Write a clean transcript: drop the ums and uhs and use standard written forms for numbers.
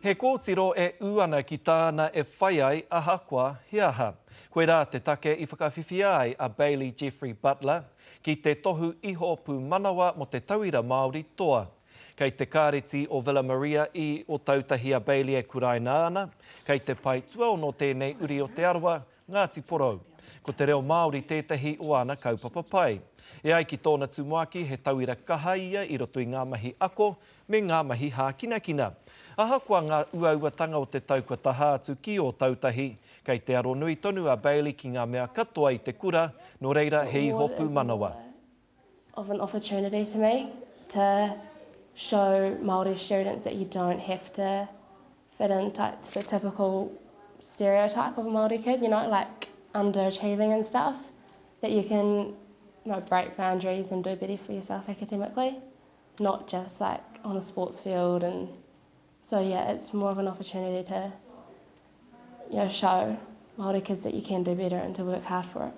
He kōtiro e uana ki tāna e whai ai ahakoa he aha. Koe rā te take I whakawhiwhi ai a Bailey Jeffrey Butler ki te tohu iho pū manawa mo te tauira Māori toa. Kei te kāreti o Villa Maria I o tautahi a Bailey e kuraina ana, kei te pai 12 no tēnei uri o te arawa, Ngāti Porou. Ko te reo Māori tētahi o ana kaupapa pai. E ai ki tōna tumuaki he tauira kaha ia I roto I ngā mahi ako me ngā mahi hākinakina. Ahakoa ngā uauatanga o te taukua taha atu ki o tautahi, kei te aro nui tonu a Bailey ki ngā mea katoa I te kura, no reira he iho pū manawa. Of an opportunity to me to show Māori students that you don't have to fit into the typical stereotype of a Māori kid, you know, like underachieving and stuff, that you can break boundaries and do better for yourself academically, not just like on a sports field. And so yeah, it's more of an opportunity to show Māori kids that you can do better and to work hard for it.